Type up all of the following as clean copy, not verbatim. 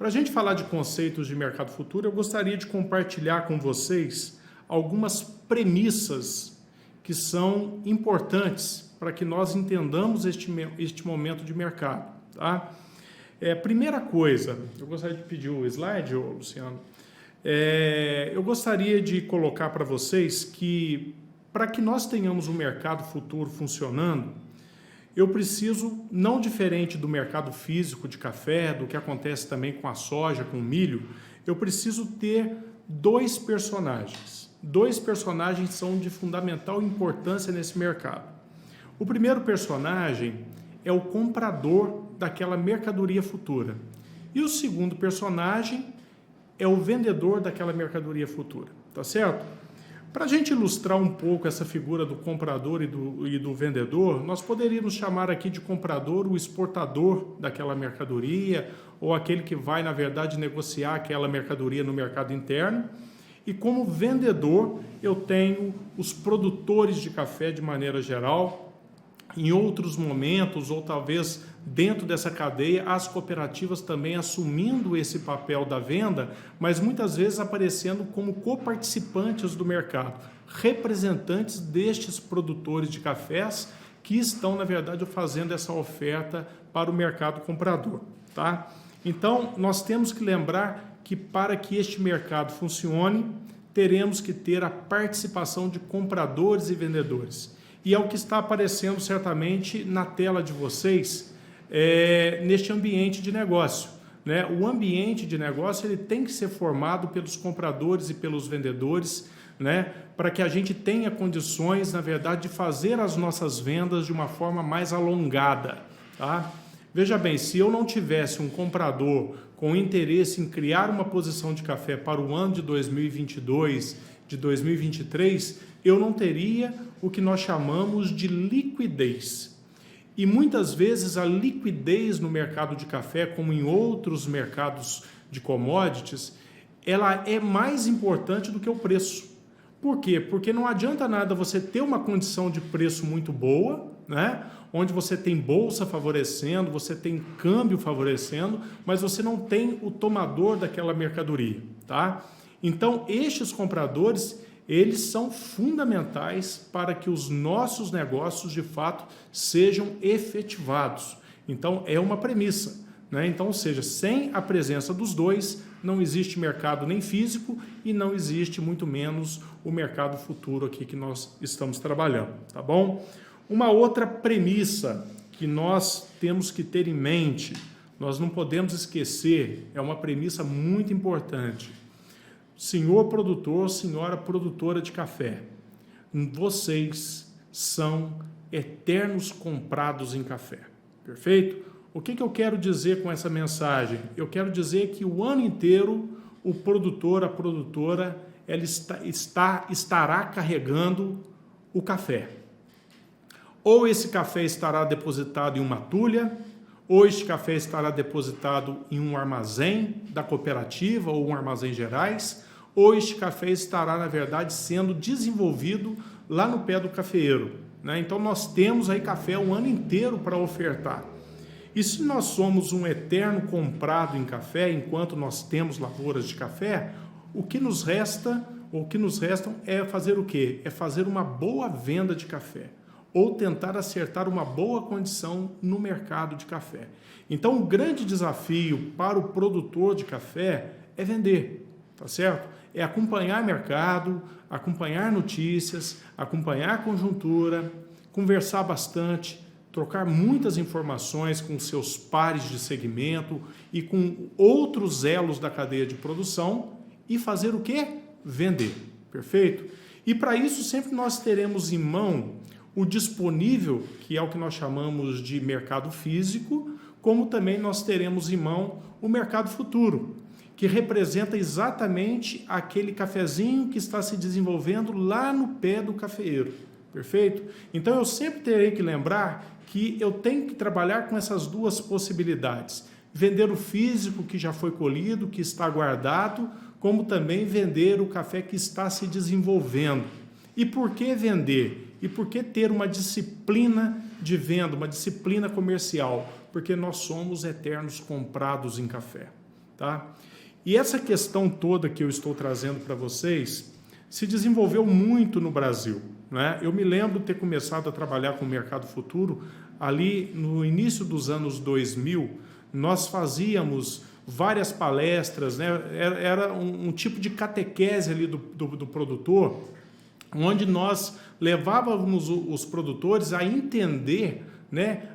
Para a gente falar de conceitos de mercado futuro, eu gostaria de compartilhar com vocês algumas premissas que são importantes para que nós entendamos este momento de mercado. Tá? Primeira coisa, eu gostaria de pedir o slide, Luciano. Eu gostaria de colocar para vocês que, para que nós tenhamos um mercado futuro funcionando, eu preciso, não diferente do mercado físico de café, do que acontece também com a soja, com o milho, eu preciso ter dois personagens. Dois personagens são de fundamental importância nesse mercado. O primeiro personagem é o comprador daquela mercadoria futura. E o segundo personagem é o vendedor daquela mercadoria futura. Tá certo? Para a gente ilustrar um pouco essa figura do comprador e do vendedor, nós poderíamos chamar aqui de comprador o exportador daquela mercadoria, ou aquele que vai, na verdade, negociar aquela mercadoria no mercado interno. E como vendedor, eu tenho os produtores de café de maneira geral. Em outros momentos, ou talvez dentro dessa cadeia, as cooperativas também assumindo esse papel da venda, mas muitas vezes aparecendo como coparticipantes do mercado, representantes destes produtores de cafés que estão, na verdade, fazendo essa oferta para o mercado comprador. Tá? Então, nós temos que lembrar que para que este mercado funcione, teremos que ter a participação de compradores e vendedores. E é o que está aparecendo certamente na tela de vocês, neste ambiente de negócio. Né? O ambiente de negócio ele tem que ser formado pelos compradores e pelos vendedores, né? Para que a gente tenha condições, na verdade, de fazer as nossas vendas de uma forma mais alongada. Tá? Veja bem, se eu não tivesse um comprador com interesse em criar uma posição de café para o ano de 2022, de 2023, eu não teria o que nós chamamos de liquidez. E muitas vezes a liquidez no mercado de café, como em outros mercados de commodities, ela é mais importante do que o preço. Por quê? Porque não adianta nada você ter uma condição de preço muito boa, né? Onde você tem bolsa favorecendo, você tem câmbio favorecendo, mas você não tem o tomador daquela mercadoria. Tá? Então, estes compradores, eles são fundamentais para que os nossos negócios, de fato, sejam efetivados. Então, é uma premissa. Né? Então, ou seja, sem a presença dos dois, não existe mercado nem físico e não existe muito menos o mercado futuro aqui que nós estamos trabalhando. Tá bom? Uma outra premissa que nós temos que ter em mente, nós não podemos esquecer, é uma premissa muito importante. Senhor produtor, senhora produtora de café, vocês são eternos comprados em café, perfeito? O que eu quero dizer com essa mensagem? Eu quero dizer que o ano inteiro o produtor, a produtora, ela estará carregando o café. Ou esse café estará depositado em uma tulha, ou este café estará depositado em um armazém da cooperativa ou um armazém gerais, ou este café estará, na verdade, sendo desenvolvido lá no pé do cafeeiro. Né? Então, nós temos aí café o ano inteiro para ofertar. E se nós somos um eterno comprado em café, enquanto nós temos lavouras de café, o que nos resta é fazer o quê? É fazer uma boa venda de café, ou tentar acertar uma boa condição no mercado de café. Então, o grande desafio para o produtor de café é vender, tá certo? É acompanhar mercado, acompanhar notícias, acompanhar a conjuntura, conversar bastante, trocar muitas informações com seus pares de segmento e com outros elos da cadeia de produção e fazer o quê? Vender, perfeito? E para isso sempre nós teremos em mão o disponível, que é o que nós chamamos de mercado físico, como também nós teremos em mão o mercado futuro, que representa exatamente aquele cafezinho que está se desenvolvendo lá no pé do cafeeiro, perfeito? Então eu sempre terei que lembrar que eu tenho que trabalhar com essas duas possibilidades, vender o físico que já foi colhido, que está guardado, como também vender o café que está se desenvolvendo. E por que vender? E por que ter uma disciplina de venda, uma disciplina comercial? Porque nós somos eternos comprados em café. tá? E essa questão toda que eu estou trazendo para vocês se desenvolveu muito no Brasil, né? Eu me lembro de ter começado a trabalhar com o mercado futuro ali no início dos anos 2000. Nós fazíamos várias palestras, né? Era um tipo de catequese ali do produtor, onde nós levávamos os produtores a entender, né,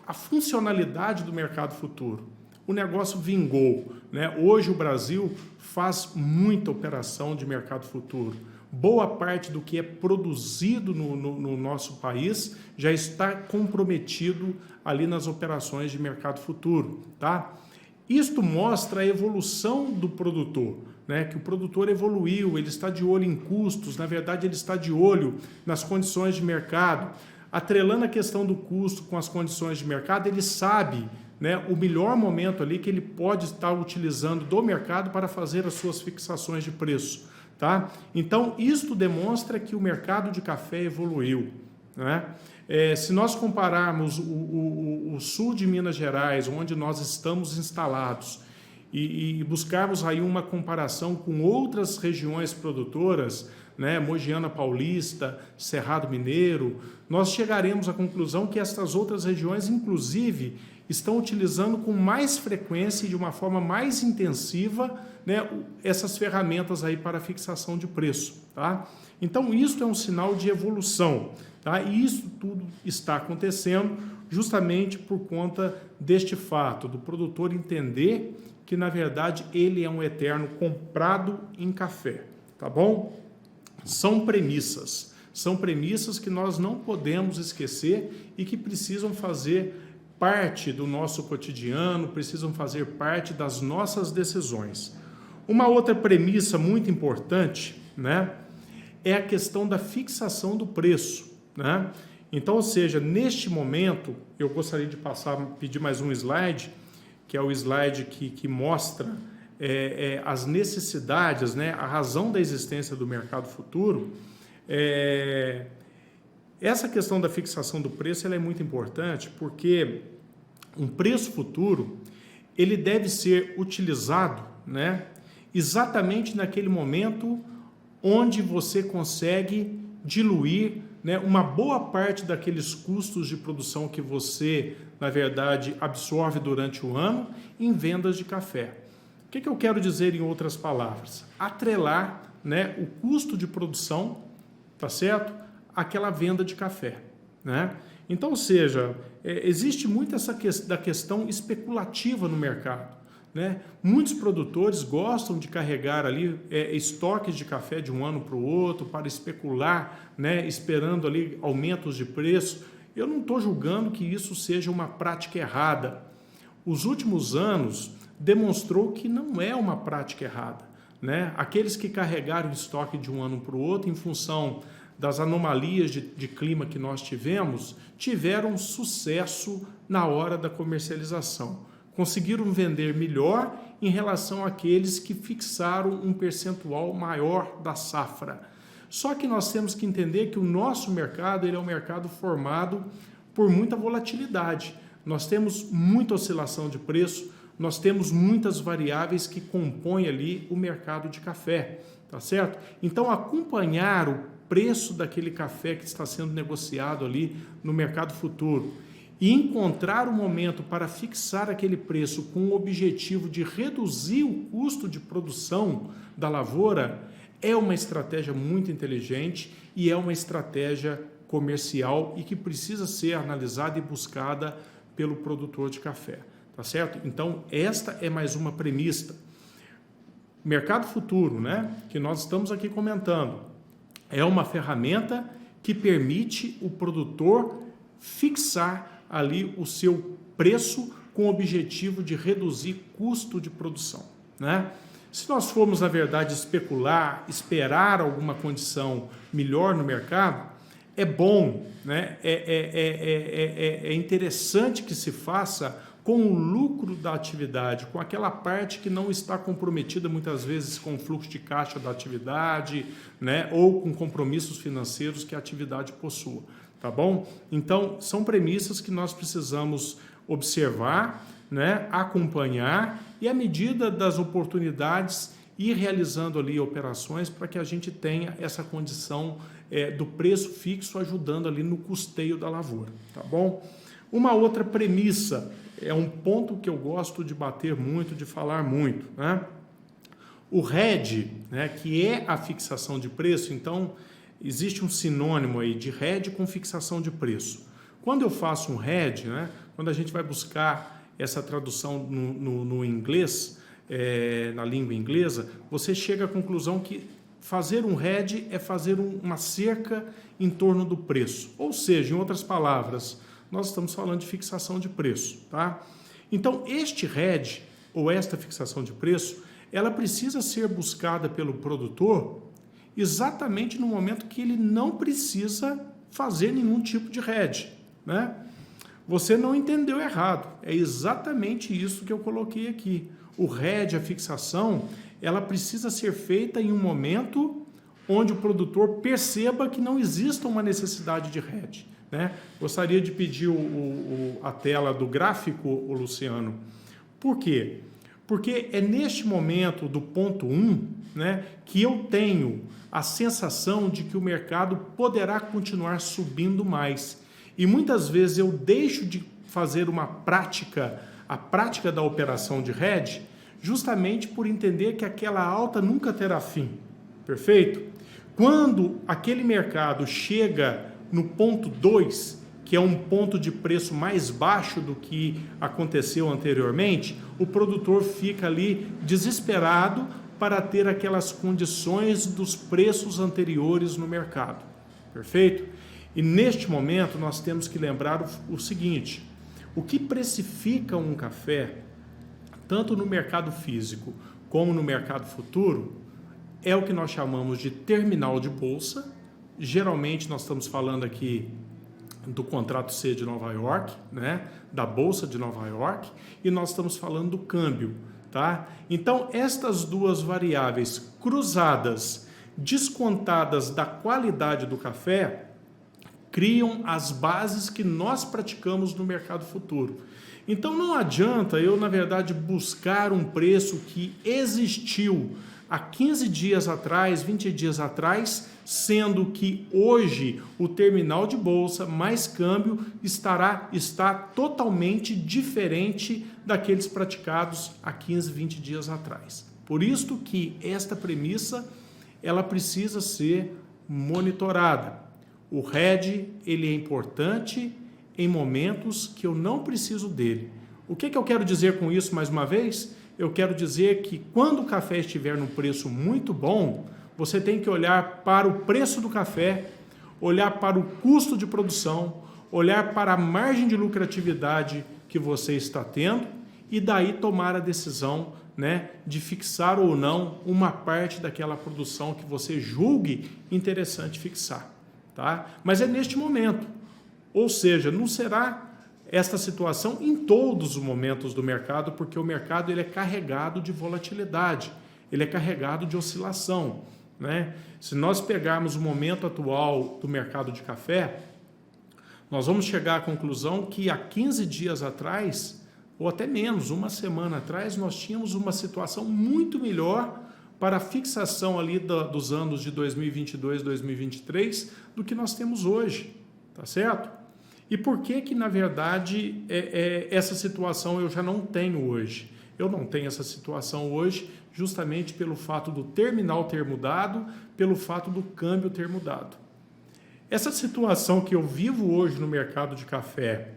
a funcionalidade do mercado futuro. O negócio vingou, né? Hoje o Brasil faz muita operação de mercado futuro. Boa parte do que é produzido no nosso país já está comprometido ali nas operações de mercado futuro, tá? Isto mostra a evolução do produtor, né? Que o produtor evoluiu, ele está de olho em custos, na verdade ele está de olho nas condições de mercado. Atrelando a questão do custo com as condições de mercado, ele sabe, né, o melhor momento ali que ele pode estar utilizando do mercado para fazer as suas fixações de preço, tá? Então, isto demonstra que o mercado de café evoluiu, né? Se nós compararmos o sul de Minas Gerais, onde nós estamos instalados, e buscarmos aí uma comparação com outras regiões produtoras, né, Mogiana Paulista, Cerrado Mineiro, nós chegaremos à conclusão que estas outras regiões, inclusive, estão utilizando com mais frequência e de uma forma mais intensiva, né, essas ferramentas aí para fixação de preço, tá? Então, isso é um sinal de evolução, tá? E isso tudo está acontecendo justamente por conta deste fato, do produtor entender que, na verdade, ele é um eterno comprado em café, tá bom? São premissas que nós não podemos esquecer e que precisam fazer parte do nosso cotidiano, precisam fazer parte das nossas decisões. Uma outra premissa muito importante, né, é a questão da fixação do preço, né? Então, ou seja, neste momento, eu gostaria de pedir mais um slide, que é o slide que mostra as necessidades, né, a razão da existência do mercado futuro. Essa questão da fixação do preço ela é muito importante porque um preço futuro ele deve ser utilizado, né, exatamente naquele momento onde você consegue diluir, né, uma boa parte daqueles custos de produção que você, na verdade, absorve durante o ano em vendas de café. O que eu quero dizer em outras palavras? Atrelar, né, o custo de produção, tá certo? Aquela venda de café, né? Então, ou seja, existe muito essa da questão especulativa no mercado, né? Muitos produtores gostam de carregar ali estoques de café de um ano para o outro para especular, né? Esperando ali aumentos de preço. Eu não estou julgando que isso seja uma prática errada. Os últimos anos demonstrou que não é uma prática errada, né? Aqueles que carregaram estoque de um ano para o outro em função das anomalias de clima que nós tivemos, tiveram sucesso na hora da comercialização. Conseguiram vender melhor em relação àqueles que fixaram um percentual maior da safra. Só que nós temos que entender que o nosso mercado ele é um mercado formado por muita volatilidade. Nós temos muita oscilação de preço, nós temos muitas variáveis que compõem ali o mercado de café, tá certo? Então, acompanhar o preço daquele café que está sendo negociado ali no mercado futuro e encontrar o momento para fixar aquele preço com o objetivo de reduzir o custo de produção da lavoura é uma estratégia muito inteligente e é uma estratégia comercial e que precisa ser analisada e buscada pelo produtor de café, tá certo? Então, esta é mais uma premissa. Mercado futuro, né, que nós estamos aqui comentando, é uma ferramenta que permite o produtor fixar ali o seu preço com o objetivo de reduzir custo de produção, né? Se nós formos, na verdade, especular, esperar alguma condição melhor no mercado, é bom, né? É interessante que se faça com o lucro da atividade, com aquela parte que não está comprometida muitas vezes com o fluxo de caixa da atividade, né, ou com compromissos financeiros que a atividade possua, tá bom? Então, são premissas que nós precisamos observar, né, acompanhar e à medida das oportunidades ir realizando ali operações para que a gente tenha essa condição do preço fixo ajudando ali no custeio da lavoura, tá bom? Uma outra premissa, é um ponto que eu gosto de bater muito, de falar muito, né? O hedge, né, que é a fixação de preço, então existe um sinônimo aí de hedge com fixação de preço. Quando eu faço um hedge, né, quando a gente vai buscar essa tradução no inglês, na língua inglesa, você chega à conclusão que fazer um hedge é fazer uma cerca em torno do preço. Ou seja, em outras palavras, nós estamos falando de fixação de preço, tá? Então, este hedge, ou esta fixação de preço, ela precisa ser buscada pelo produtor exatamente no momento que ele não precisa fazer nenhum tipo de hedge, né? Você não entendeu errado, é exatamente isso que eu coloquei aqui. O hedge, a fixação, ela precisa ser feita em um momento onde o produtor perceba que não exista uma necessidade de hedge, né? Gostaria de pedir a tela do gráfico, Luciano. Por quê? Porque é neste momento do ponto 1, né, que eu tenho a sensação de que o mercado poderá continuar subindo mais. E muitas vezes eu deixo de fazer a prática da operação de hedge, justamente por entender que aquela alta nunca terá fim. Perfeito? Quando aquele mercado chega no ponto 2, que é um ponto de preço mais baixo do que aconteceu anteriormente, o produtor fica ali desesperado para ter aquelas condições dos preços anteriores no mercado. Perfeito? E neste momento nós temos que lembrar o seguinte: o que precifica um café, tanto no mercado físico como no mercado futuro, é o que nós chamamos de terminal de bolsa. Geralmente nós estamos falando aqui do contrato C de Nova York, né? Da Bolsa de Nova York, e nós estamos falando do câmbio, tá? Então, estas duas variáveis cruzadas, descontadas da qualidade do café, criam as bases que nós praticamos no mercado futuro. Então, não adianta eu, na verdade, buscar um preço que existiu há 15 dias atrás, 20 dias atrás, sendo que hoje o terminal de bolsa mais câmbio está totalmente diferente daqueles praticados há 15, 20 dias atrás. Por isso que esta premissa ela precisa ser monitorada. O hedge ele é importante em momentos que eu não preciso dele. O que eu quero dizer com isso mais uma vez? Eu quero dizer que quando o café estiver num preço muito bom, você tem que olhar para o preço do café, olhar para o custo de produção, olhar para a margem de lucratividade que você está tendo e daí tomar a decisão, né, de fixar ou não uma parte daquela produção que você julgue interessante fixar, tá? Mas é neste momento, ou seja, não será esta situação em todos os momentos do mercado, porque o mercado ele é carregado de volatilidade, ele é carregado de oscilação, né? Se nós pegarmos o momento atual do mercado de café, nós vamos chegar à conclusão que há 15 dias atrás, ou até menos, uma semana atrás, nós tínhamos uma situação muito melhor para a fixação ali dos anos de 2022, 2023 do que nós temos hoje, tá certo? E por que na verdade, essa situação eu já não tenho hoje? Eu não tenho essa situação hoje justamente pelo fato do terminal ter mudado, pelo fato do câmbio ter mudado. Essa situação que eu vivo hoje no mercado de café,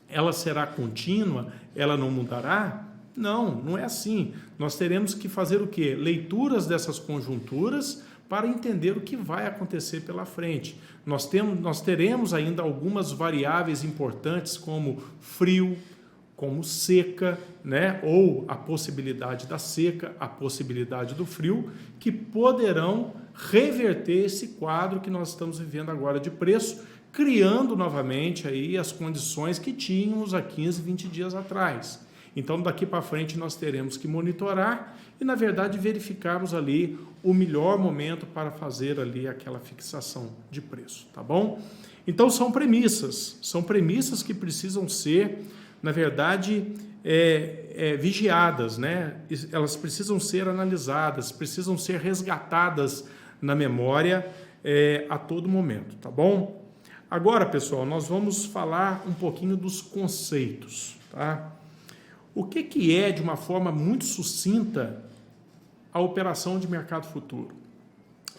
ela será contínua? Ela não mudará? Não, não é assim. Nós teremos que fazer o quê? Leituras dessas conjunturas para entender o que vai acontecer pela frente. Nós teremos ainda algumas variáveis importantes como frio, como seca, né? Ou a possibilidade da seca, a possibilidade do frio, que poderão reverter esse quadro que nós estamos vivendo agora de preço, criando novamente aí as condições que tínhamos há 15, 20 dias atrás. Então, daqui para frente, nós teremos que monitorar e, na verdade, verificarmos ali o melhor momento para fazer ali aquela fixação de preço, tá bom? Então, são premissas que precisam ser, na verdade, vigiadas, né? Elas precisam ser analisadas, precisam ser resgatadas na memória a todo momento, tá bom? Agora, pessoal, nós vamos falar um pouquinho dos conceitos, tá? O que é, de uma forma muito sucinta, a operação de mercado futuro?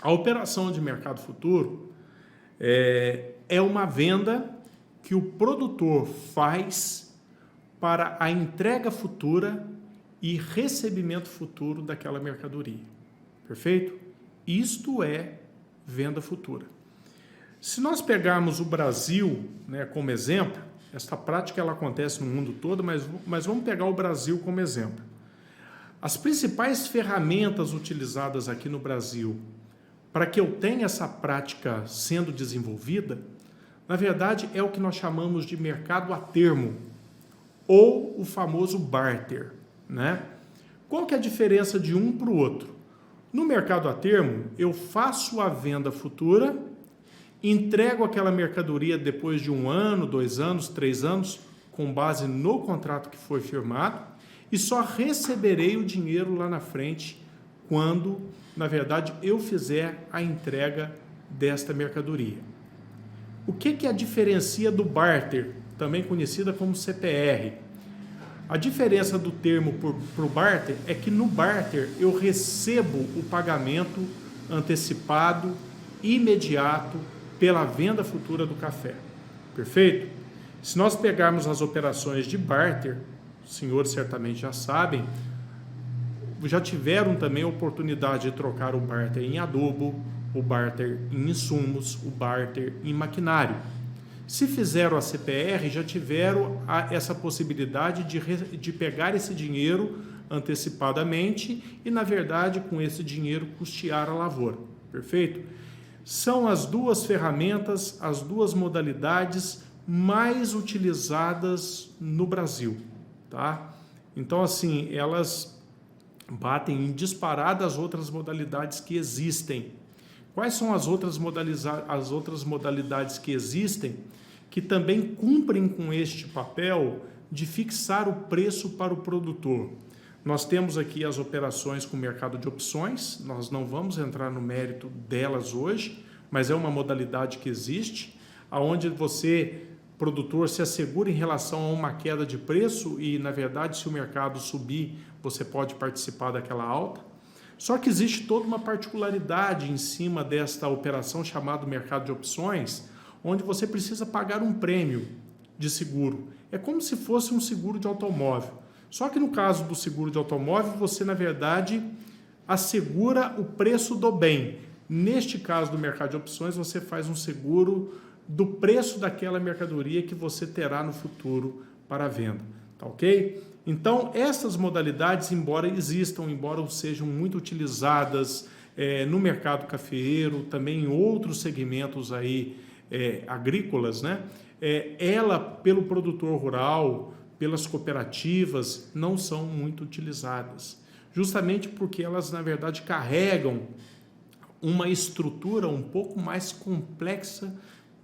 A operação de mercado futuro é uma venda que o produtor faz para a entrega futura e recebimento futuro daquela mercadoria. Perfeito? Isto é venda futura. Se nós pegarmos o Brasil, né, como exemplo, esta prática ela acontece no mundo todo, mas vamos pegar o Brasil como exemplo. As principais ferramentas utilizadas aqui no Brasil para que eu tenha essa prática sendo desenvolvida, na verdade, é o que nós chamamos de mercado a termo, ou o famoso barter, né? Qual que é a diferença de um para o outro? No mercado a termo, eu faço a venda futura, entrego aquela mercadoria depois de 1 ano, 2 anos, 3 anos, com base no contrato que foi firmado, e só receberei o dinheiro lá na frente quando, na verdade, eu fizer a entrega desta mercadoria. O que a diferencia do barter, também conhecida como CPR? A diferença do termo para o barter é que no barter eu recebo o pagamento antecipado, imediato, pela venda futura do café. Perfeito? Se nós pegarmos as operações de barter, os senhores certamente já sabem, já tiveram também a oportunidade de trocar o barter em adubo, o barter em insumos, o barter em maquinário. Se fizeram a CPR, já tiveram essa possibilidade de pegar esse dinheiro antecipadamente e, na verdade, com esse dinheiro custear a lavoura. Perfeito? São as duas ferramentas, as duas modalidades mais utilizadas no Brasil, tá? Então, assim, elas batem em disparada as outras modalidades que existem. Quais são as outras modalidades que existem que também cumprem com este papel de fixar o preço para o produtor? Nós temos aqui as operações com mercado de opções, nós não vamos entrar no mérito delas hoje, mas é uma modalidade que existe, onde você, produtor, se assegura em relação a uma queda de preço e, na verdade, se o mercado subir, você pode participar daquela alta. Só que existe toda uma particularidade em cima desta operação chamada mercado de opções, onde você precisa pagar um prêmio de seguro. É como se fosse um seguro de automóvel. Só que no caso do seguro de automóvel, você, na verdade, assegura o preço do bem. Neste caso do mercado de opções, você faz um seguro do preço daquela mercadoria que você terá no futuro para a venda. Tá ok? Então, essas modalidades, embora existam, embora sejam muito utilizadas no mercado cafeeiro, também em outros segmentos aí, agrícolas, né? Ela, pelo produtor rural, pelas cooperativas, não são muito utilizadas, justamente porque elas, na verdade, carregam uma estrutura um pouco mais complexa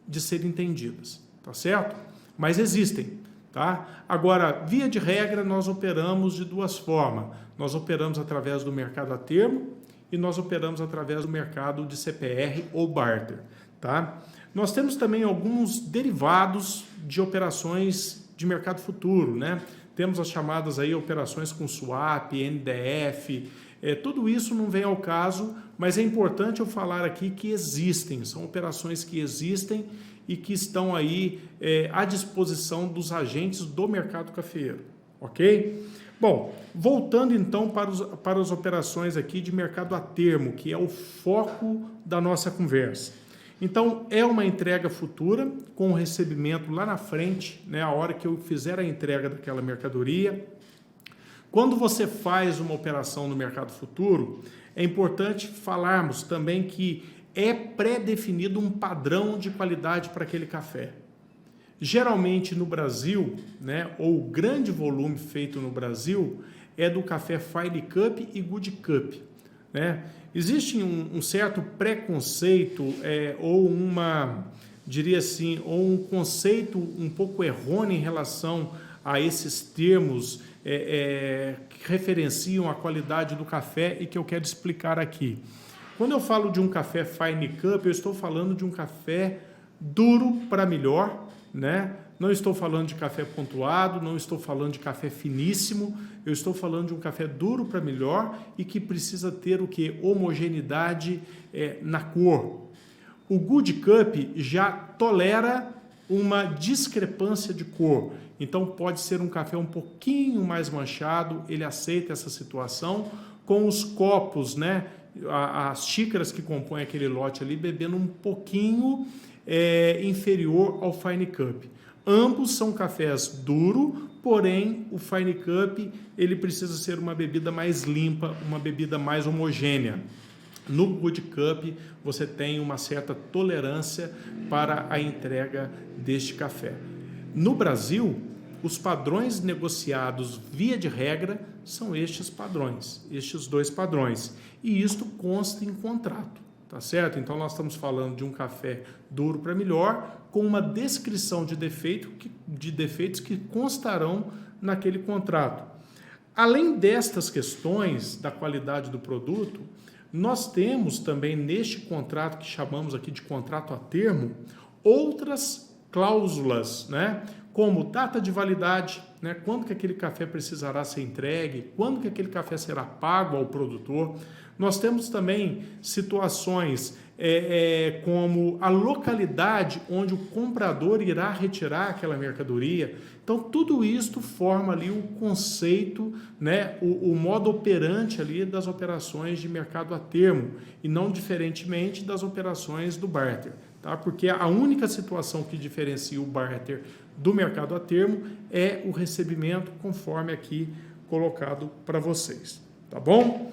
de ser entendidas, tá certo? Mas existem, tá? Agora, via de regra, nós operamos de duas formas. Nós operamos através do mercado a termo e nós operamos através do mercado de CPR ou barter, tá? Nós temos também alguns derivados de operações de mercado futuro, né? Temos as chamadas aí operações com swap, NDF, tudo isso não vem ao caso, mas é importante eu falar aqui que existem, são operações que existem e que estão aí à disposição dos agentes do mercado cafeeiro, ok? Bom, voltando então para as operações aqui de mercado a termo, que é o foco da nossa conversa. Então, é uma entrega futura, com o recebimento lá na frente, né, a hora que eu fizer a entrega daquela mercadoria. Quando você faz uma operação no mercado futuro, é importante falarmos também que é pré-definido um padrão de qualidade para aquele café. Geralmente no Brasil, né, ou o grande volume feito no Brasil, é do café Fine Cup e Good Cup, né? Existe um certo preconceito ou diria assim, ou um conceito um pouco errôneo em relação a esses termos que referenciam a qualidade do café e que eu quero explicar aqui. Quando eu falo de um café Fine Cup, eu estou falando de um café duro para melhor, né? Não estou falando de café pontuado, não estou falando de café finíssimo, eu estou falando de um café duro para melhor e que precisa ter o que? Homogeneidade na cor. O Good Cup já tolera uma discrepância de cor, então pode ser um café um pouquinho mais manchado, ele aceita essa situação, com os copos, né? As xícaras que compõem aquele lote ali, bebendo um pouquinho inferior ao Fine Cup. Ambos são cafés duro, porém o Fine Cup ele precisa ser uma bebida mais limpa, uma bebida mais homogênea. No Good Cup você tem uma certa tolerância para a entrega deste café. No Brasil, os padrões negociados via de regra são estes padrões, estes dois padrões, e isto consta em contrato, tá certo? Então nós estamos falando de um café duro para melhor, com uma descrição de defeitos que constarão naquele contrato. Além destas questões da qualidade do produto, nós temos também neste contrato, que chamamos aqui de contrato a termo, outras cláusulas, né? Como data de validade, né? Quando que aquele café precisará ser entregue, quando que aquele café será pago ao produtor. Nós temos também situações como a localidade onde o comprador irá retirar aquela mercadoria. Então, tudo isto forma ali o conceito, né, o modo operante ali das operações de mercado a termo, e não diferentemente das operações do barter, tá? Porque a única situação que diferencia o barter do mercado a termo é o recebimento, conforme aqui colocado para vocês, tá bom?